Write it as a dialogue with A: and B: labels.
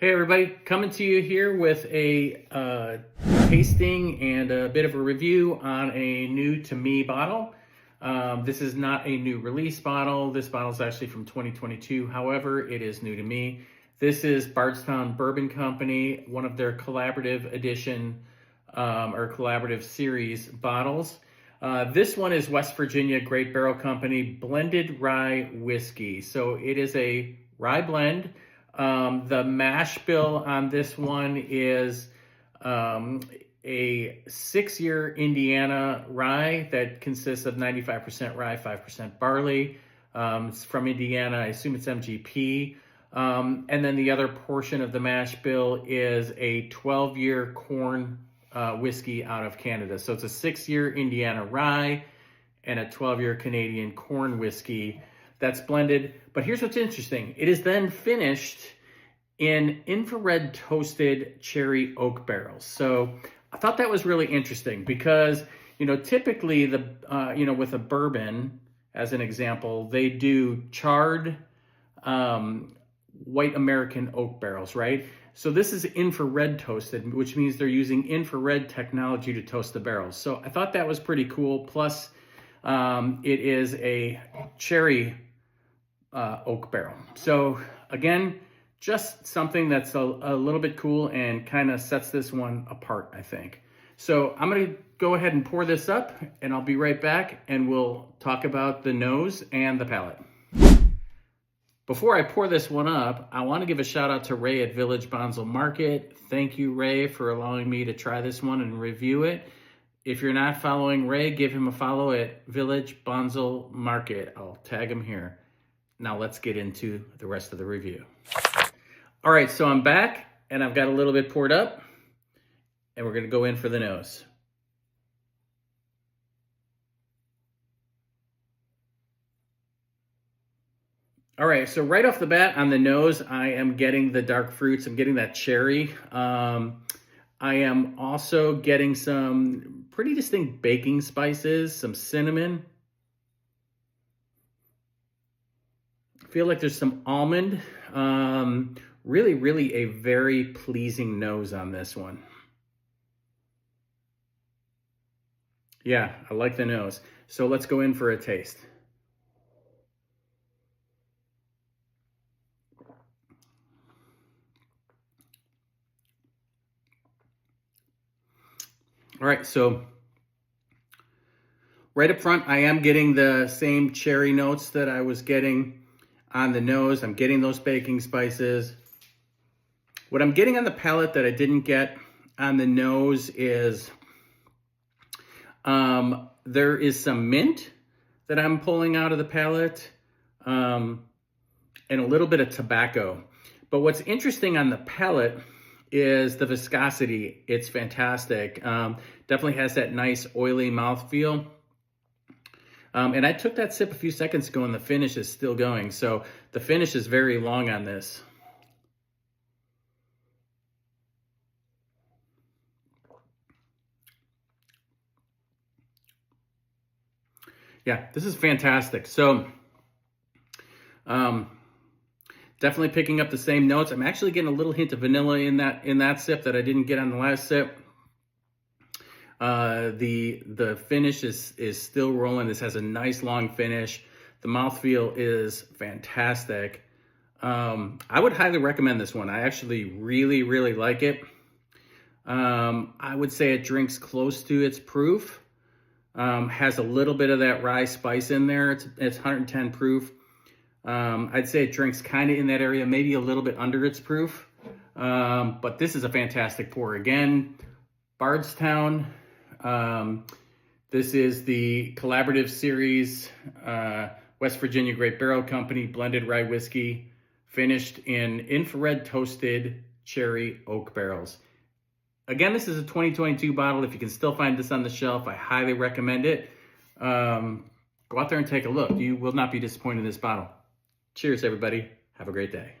A: Hey everybody, coming to you here with a tasting and a bit of a review on a new to me bottle. This is not a new release bottle. This bottle is actually from 2022. However, it is new to me. This is Bardstown Bourbon Company, one of their collaborative edition or collaborative series bottles. This one is West Virginia Great Barrel Company blended rye whiskey. So it is a rye blend. The mash bill on this one is a 6-year Indiana rye that consists of 95% rye, 5% barley. It's from Indiana. I assume it's MGP. And then the other portion of the mash bill is a 12-year corn whiskey out of Canada. So it's a 6-year Indiana rye and a 12-year Canadian corn whiskey that's blended. But here's what's interesting. It is then finished in infrared toasted cherry oak barrels. So I thought that was really interesting because, typically with a bourbon, as an example, they do charred white American oak barrels, right? So this is infrared toasted, which means they're using infrared technology to toast the barrels. So I thought that was pretty cool. Plus, it is a cherry oak barrel. So again, just something that's a little bit cool and kind of sets this one apart, I think. So I'm going to go ahead and pour this up, and I'll be right back, and we'll talk about the nose and the palate. Before I pour this one up, I want to give a shout out to Ray at Village Bonsall Market. Thank you, Ray, for allowing me to try this one and review it. If you're not following Ray, give him a follow at Village Bonsall Market. I'll tag him here. Now let's get into the rest of the review. All right, so I'm back and I've got a little bit poured up and we're gonna go in for the nose. All right, so right off the bat on the nose, I am getting the dark fruits. I'm getting that cherry. I am also getting some pretty distinct baking spices, some cinnamon. I feel like there's some almond. Really a very pleasing nose on this one. Yeah, I like the nose. So let's go in for a taste. All right, so right up front, I am getting the same cherry notes that I was getting on the nose. I'm getting those baking spices. What I'm getting on the palate that I didn't get on the nose is there is some mint that I'm pulling out of the palate and a little bit of tobacco. But what's interesting on the palate is the viscosity. It's fantastic. Definitely has that nice oily mouthfeel. And I took that sip a few seconds ago and the finish is still going. So the finish is very long on this. Yeah, this is fantastic. So definitely picking up the same notes. I'm actually getting a little hint of vanilla in that sip that I didn't get on the last sip. The finish is still rolling. This has a nice long finish. The mouthfeel is fantastic. I would highly recommend this one. I actually really like it. I would say it drinks close to its proof. Has a little bit of that rye spice in there. It's 110 proof. I'd say it drinks kind of in that area, maybe a little bit under its proof. But this is a fantastic pour. Again, Bardstown. This is the collaborative series, West Virginia Great Barrel Company blended rye whiskey, finished in infrared toasted cherry oak barrels. Again, this is a 2022 bottle. If you can still find this on the shelf, I highly recommend it. Go out there and take a look. You will not be disappointed in this bottle. Cheers, everybody. Have a great day.